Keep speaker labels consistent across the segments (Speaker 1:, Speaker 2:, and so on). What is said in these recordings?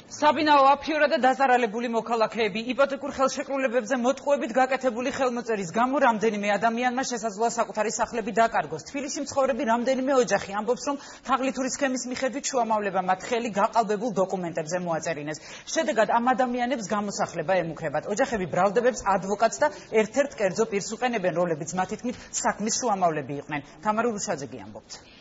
Speaker 1: საბინაო აფიორა და დაზარალებული მოქალაქეები იპოთეკურ ხელშეკრულებებზე მოტყუებით გაკეთებული ხელმოწერის გამო რამდენიმე ადამიანმა შესაძლოა საკუთარი სახლები დაკარგოს. თბილისში მცხოვრები რამდენიმე ოჯახი ამბობს, რომ თაღლითური სქემის მიხედვით შუამავლებმა მათ ხელი გაყალბებულ დოკუმენტებზე მოაწერინეს. შედეგად ამ ადამიანებს გამოსახლება ემუქრებათ. ოჯახები ბრალდებებს ადვოკატს და ერთ-ერთ კერძო პირს უყენებენ, რომლებიც მათი თქმით საქმის შუამავლები იყვნენ. თამარ ურუშაძე ამბობს.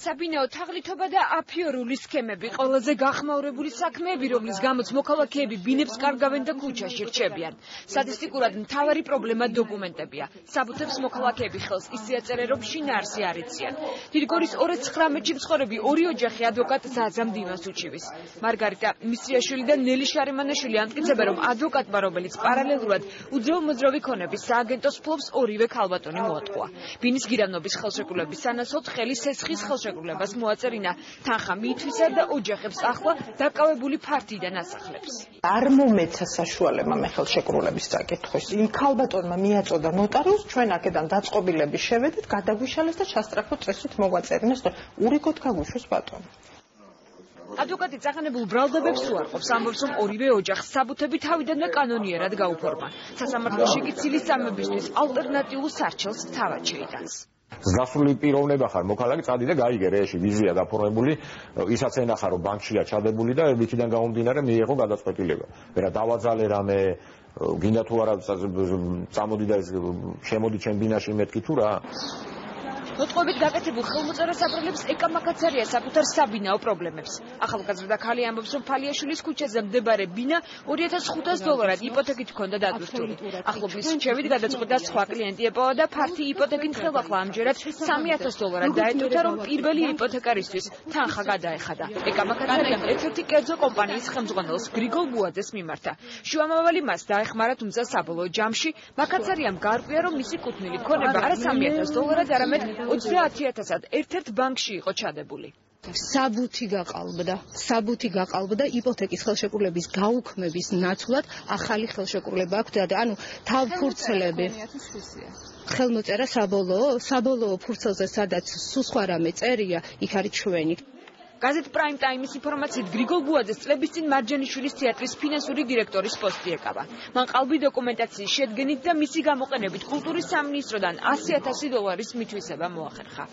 Speaker 2: საბინაო თაღლითობა და აფიორული სქემები ყველაზე გახმაურებული საქმეები, რომლის გამოც მოქალაქეები ბინებს კარგავენ და ქუჩაში რჩებიან. სტატისტიკურად მთავარი პრობლემა დოკუმენტებია. საბუთებს მოქალაქეები ხელს ისე აწერენ, რომ შინაარსი არ იციან. დიდგორის 219-ში მცხოვრები ორი ოჯახი ადვოკატ ზაზამ დიმას უჩივის. მარგარიტა მისრიაშვილი და ნელი შარიმანაშვილი ამტკიცებენ, რომ ადვოკატმა, რომელიც პარალელურად უძრავ-მოძრავი ქონების სააგენტოს ფლობს, ორივე ქალბატონი მოატყუა. ბინის გირანობის ხელშეკრულების სანაცვლოდ ხელი სესხის ხელშეკრულებას მოაწერინა თანხა მიითვისა და ოჯახებს ახლა დაკავებული ფართიდან ასახლებს.
Speaker 3: არ მომეცა საშუალება მე ხელშეკრულების წაკითხვის. იმ ქალბატონმა მიაწოდა ნოტარიუსს, ჩვენ აქედან დაწყობილების შევედით, გადაგვიშალეს და ჩასტრახო წესით მოგვაწერინეს, რომ ურიგოთ გაგვიშვეს ბატონი.
Speaker 2: ადვოკატი წაღანებულ ბრალდებებს უარყოფს, ამბობს, რომ ორივე ოჯახს საბუთები თავიდანვე კანონიერად გაუფორმა. სასამართლოში კი ცილის წამებისთვის ალტერნატიულ სარჩელს თავად შეიტანს.
Speaker 4: ზრდასრული პიროვნება ხარ, მოქალაქე წადი და გაიგე რეში ვიზია გაფორმებული, ისაც ენახა რომ ბანკშია ჩადებული და იქიდან გამომდინარე მიიღო გადაწყვეტილება. ვერა დავაძალე რამე, გინდა თუ არა წამოდი და შემოდი ჩემ ბინაში მეთქი თუ რა.
Speaker 2: მოტყუებით გაკეთებულ ხელმოწერას აპრილებს ეკა მაკაცარია საკუთარ საბინაო პრობლემებს. ახალგაზრდა ქალი ამბობს, რომ ფალიაშვილის ქუჩაზე მდებარე ბინა $2500 იპოთეკით ჰქონდა დატვირთული. ახლობლის რჩევით გადაწყვიტა სხვა კლიენტი ეპოვა და ფართი იპოთეკით ხელახლა ამჯერად $3000 დაეთვირთა, რომ პირველი იპოთეკარისთვის თანხა გადაეხადა. ეკა მაკაცარიამ ერთ-ერთი კერძო კომპანიის ხელმძღვანელს გრიგოლ ბუაძეს მიმართა. შუამავალი მას დაეხმარა, თუმცა საბოლოო ჯამში მაკაცარიამ გარკვია, რომ მისი კუთვნილი ქონება არა $3000, არამედ 30000-ად ერთ-ერთ ბანკში იყო ჩადებული.
Speaker 5: საბუთი გაყალბდა იპოთეკის ხელშეკრულების გაუქმების ნაცვლად ახალი ხელშეკრულება აქვს და ანუ თავფურცლები ხელმოწერა საბოლოო ფურცელზე სადაც სულ სხვა რამე წერია, იქ არის ჩვენი.
Speaker 2: გაზეთ პრაიმ ტაიმის ინფორმაციით გრიგოლ ბუაძეს წლების წინ მარჯანიშვილის თეატრის ფინანსური დირექტორის პოსტი ეკავა. მან ყალბი დოკუმენტაციის შედგენით და მისი გამოყენებით კულტურის სამინისტროდან $100,000 მითვისება მოახერხა.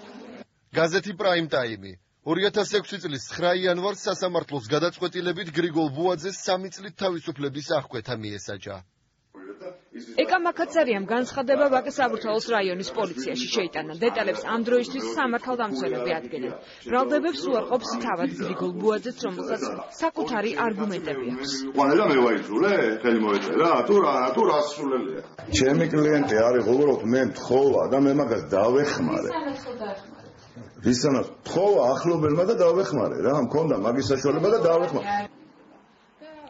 Speaker 6: გაზეთი პრაიმ ტაიმი 2006 წლის 9 იანვარს სასამართლოს გადაწყვეტილებით გრიგოლ ბუაძეს 3 წლით თავისუფლების აღკვეთა მიესაჯა.
Speaker 2: ეკა მაკაცარიამ განცხადება ვაკის საბურთალოს რაიონის პოლიციაში შეიტანა. დეტალებს ამ დროისთვის სამართალდამცველები ადგენენ. ბრალდებებს უარყოფს თავად გრიგოლ ბუაძეც, რომელსაც საკუთარი არგუმენტები აქვს.
Speaker 7: ყველა მე ვაიძულე, ხელი მოეწერა, თუ რა სულელია. ჩემი კლიენტი არის უბრალოდ მე მთხოვა და მე მაგას დავეხმარე. ვისანა თხოვა ახლობელმა და დავეხმარე რა, მქონდა მაგის საშუალება და დავეხმარე.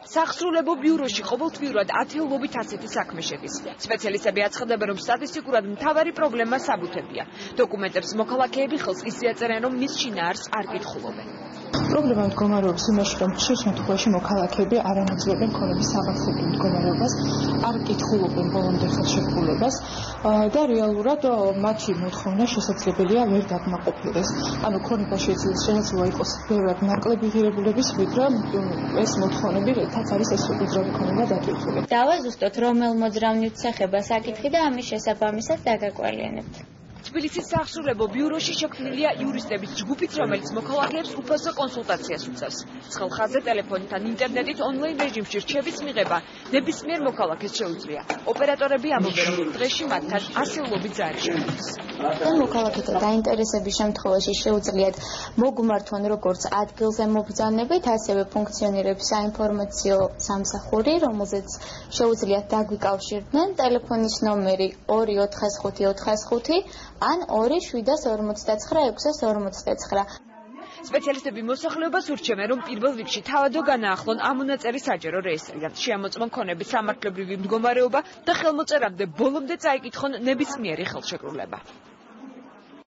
Speaker 2: სახსრულებო ბიუროში ყოველთვიურად ათეულობით ასეთი საქმე შედის. სპეციალისტები აცხადებენ, რომ სტატისტიკურად მთავარი პრობლემა საბუთებია. დოკუმენტებს მოქალაქეები ხელს ისე აწერენ, რომ მის შინაარსს არ კითხულობენ.
Speaker 3: პრობლემა მდგომარეობს იმაში, რომ ხშირ შემთხვევაში მოქალაქეები არ ანაწილებენ ქონების აღარსებრივ მდგომარეობას, არ კითხულობენ ბოლომდე ხელშეკრულებას და რეალურად მათი მოთხოვნა შესაძლებელია ვერ დაკმაყოფილდეს. ანუ ქონება შეიძლება იყოს ბევრად ნაკლები ღირებულების, ვიდრე ეს მოთხოვნები, რითაც არის ეს უძრავი ქონება დატვირთული.
Speaker 8: დავაზუსტოთ, რომელ მოძრავნით სახება საკითხი და ამის შესაბამისად დაგაკვალიანებთ.
Speaker 2: თბილისის სახსრულებო ბიუროში შექმნილია იურისტების ჯგუფიც, რომელიც მოქალაქეებს უფასო კონსულტაციას უწევს. ცხელ ხაზზე, ტელეფონთან, ინტერნეტით, ონლაინ რეჟიმში რჩევის მიღება ნებისმიერ მოქალაქეს შეუძლია. ოპერატორები ამბობენ, რომ დღეში მათთან ასეულობით ზარი შექმნეს.
Speaker 8: მოქალაქეთა დაინტერესების შემთხვევაში შეუძლიათ მოგმართონ როგორც ადგილზე მობრძანებით, ასევე ფუნქციონირებს საინფორმაციო სამსახური, რომელზეც შეუძლიათ დაგვიკავშირდნენ. ტელეფონის ნომერი 24545 ან 2-759-659.
Speaker 2: სპეციალისტები მოსახლეობას ურჩევენ, რომ პირველ რიგში თავადო განაახლონ ამ მონაწერი საჯარო რეესტრიდან, შეამოწმონ ქონების სამართლებრივი მდგომარეობა და ხელმოწერამდე ბოლომდე წაიკითხონ ნებისმიერი ხელშეკრულება.